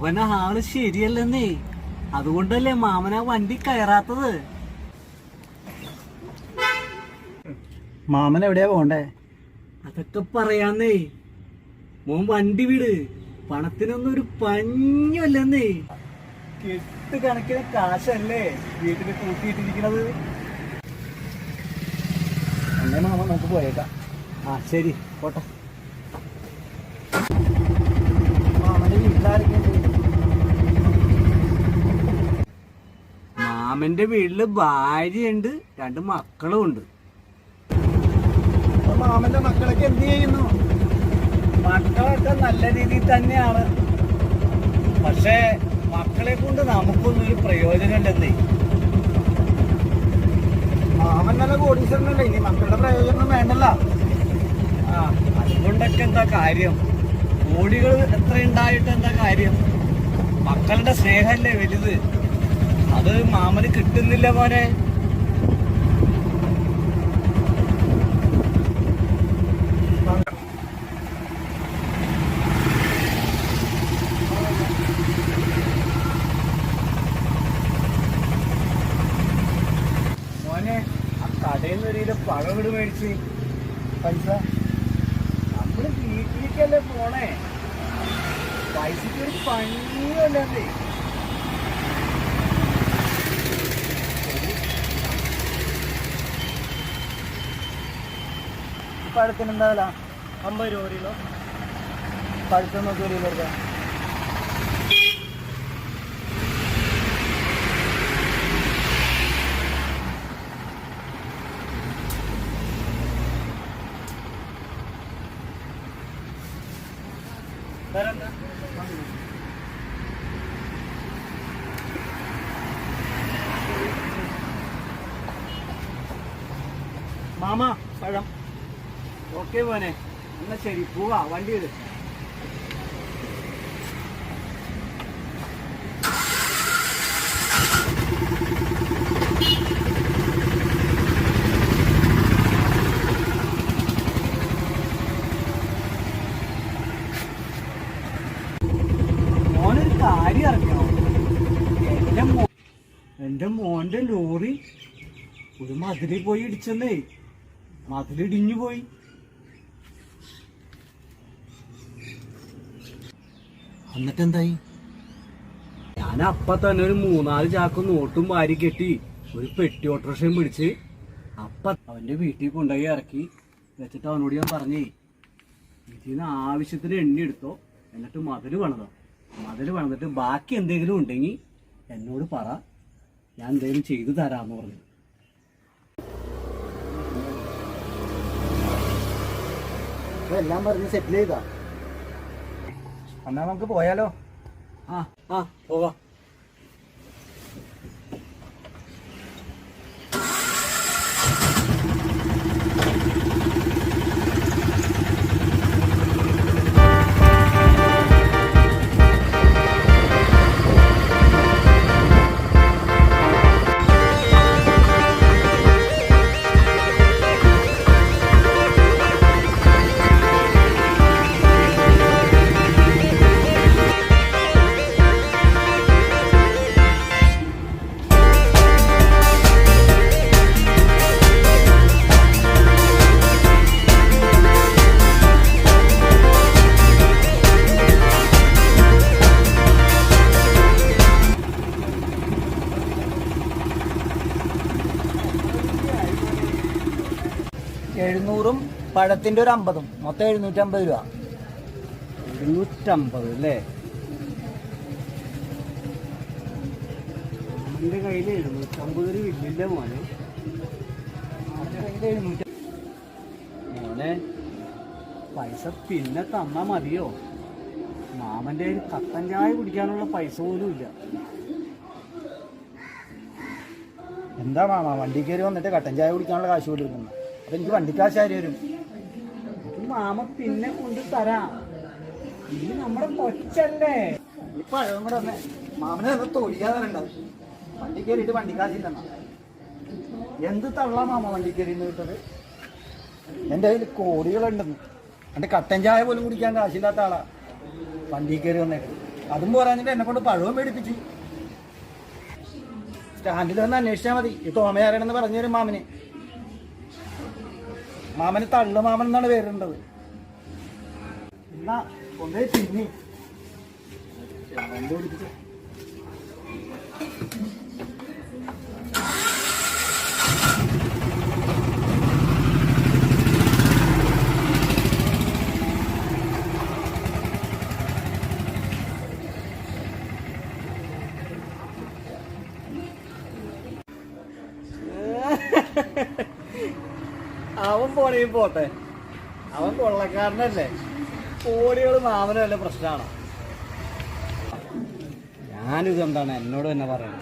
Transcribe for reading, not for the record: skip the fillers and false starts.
അവനെ ആള് ശരിയല്ലെന്നേ. അതുകൊണ്ടല്ലേ മാമന വണ്ടി കയറാത്തത്. മാമൻ എവിടെയാ പോണ്ടേ? അതൊക്കെ പറയാന്നേ. മോൻ വണ്ടി വിട്. പണത്തിനൊന്നും ഒരു പഞ്ഞല്ലെന്നേ. കെട്ട് കണക്കിന് കാശല്ലേ വീട്ടില് കൂട്ടിയിട്ടിരിക്കണത്. എന്നെ മാമ നമുക്ക് പോയേക്കാം. ശരി പോട്ടെ. മാമന്റെ വീട്ടിലാരൊക്കെയുണ്ട്? മാമന്റെ വീട്ടില് ഭാര്യയുണ്ട്, 2 മക്കളും ഉണ്ട്. മാമന്റെ മക്കളൊക്കെ എന്ത് ചെയ്യുന്നു? മക്കളൊക്കെ നല്ല രീതിയിൽ തന്നെയാണ്. പക്ഷേ മക്കളെ കൊണ്ട് നമുക്കൊന്നും ഒരു പ്രയോജനമില്ലെന്നേ. മാമൻ നല്ല കോടീശ്വരനല്ലേ, ഇനി മക്കളുടെ പ്രയോജനം വേണ്ടല്ല. അതുകൊണ്ടൊക്കെ എന്താ കാര്യം? കോടികൾ എത്ര ഉണ്ടായിട്ട് എന്താ കാര്യം? മക്കളുടെ സ്നേഹമല്ലേ വലുത്. അത് മാമന് കിട്ടുന്നില്ല മോനെ. മോനെ, ആ കടയിൽ നിന്ന് പഴം വീട് മേടിച്ച് പൈസ നമ്മള് വീട്ടിലേക്കല്ലേ പോണേ. പൈസക്ക് ഒരു പണിയല്ലേ. പഴത്തിന് എന്താ 50 രൂപ കിലോ. പഴുത്തം നോക്കി ഒരു കിലോ. മാമ പഴം. ഓക്കെ മോനെ, എന്നാ ശരി പോവാ. വണ്ടി ഇട്. മോനൊരു കാര്യം അറിഞ്ഞോ? എന്റെ മോന്റെ ലോറി ഒരു മതിലിൽ പോയി ഇടിച്ചെന്നേ. മതിലിടിഞ്ഞു പോയി. എന്നിട്ടെന്തായി? ഞാൻ അപ്പ തന്നെ ഒരു 3-4 ചാക്ക് നോട്ടും വാരി കെട്ടി ഒരു പെട്ടി ഓട്ടോറിക്ഷയും പിടിച്ച് അവന്റെ വീട്ടിൽ കൊണ്ടുപോയി ഇറക്കി വെച്ചിട്ട് അവനോട് ഞാൻ പറഞ്ഞേ, ഇതിന് ആവശ്യത്തിന് എണ്ണി എടുത്തോ, എന്നിട്ട് മതില് പണിതോ. മതില് പണിതിട്ട് ബാക്കി എന്തെങ്കിലും ഉണ്ടെങ്കിൽ എന്നോട് പറ, ഞാൻ എന്തെങ്കിലും ചെയ്തു തരാമെന്ന് പറഞ്ഞു. എല്ലാം പറഞ്ഞ് സെറ്റിൽ ചെയ്താ? എന്നാ നമുക്ക് പോയാലോ? പോവാം. പഴത്തിന്റെ ഒരു 50, മൊത്തം 750 രൂപ. 750 അല്ലേ? എന്റെ കയ്യിൽ 750 രൂപ ഇല്ല മോനെ. മോനെ, പൈസ പിന്നെ തന്നാ മതിയോ? മാമന്റെ കയ്യിൽ കട്ടൻ ചായ കുടിക്കാനുള്ള പൈസ പോലും ഇല്ല. എന്താ മാമ, വണ്ടി കയറി വന്നിട്ട് കട്ടൻ ചായ കുടിക്കാനുള്ള കാശ് പോലും ഇല്ല. അപ്പൊ എനിക്ക് വണ്ടിക്കാശ് ആര് വരും? മാമ പിന്നെ കൊണ്ട് തരാം. ഇത് നമ്മുടെ കൊച്ചല്ലേ. ഈ പഴം കൂടെ വന്നേ. മാമനെ തൊഴിയാറുണ്ടാവും. വണ്ടി കയറിയിട്ട് വണ്ടിക്കാശില്ലെന്നാ. എന്ത് തള്ളാ മാമ വണ്ടി കയറി കിട്ടത്? എൻ്റെ കയ്യിൽ കോടികളുണ്ടെന്ന്. എൻ്റെ കട്ടൻ ചായ പോലും കുടിക്കാൻ കാശില്ലാത്ത ആളാ വണ്ടി കയറി വന്നേക്ക്. അതും പോരാഞ്ഞിട്ട് എന്നെ കൊണ്ട് പഴവും മേടിപ്പിച്ച്. സ്റ്റാൻഡിൽ വന്ന് അന്വേഷിച്ചാൽ മതി ഈ തോമയാരാണെന്ന് പറഞ്ഞു തരും മാമന്. മാമന് തള്ളു മാമൻ എന്നാണ് പേരുണ്ടത്. എന്നാ കൊണ്ടേ തിന്നി പിടിപ്പിച്ചു. അവൻ പോണേ പോട്ടെ, അവൻ കൊള്ളക്കാരനല്ലേ. കോടികൾ മാമന് വല്ല പ്രശ്നമാണോ? ഞാനിതെന്താണ് എന്നോട് തന്നെ പറയണം.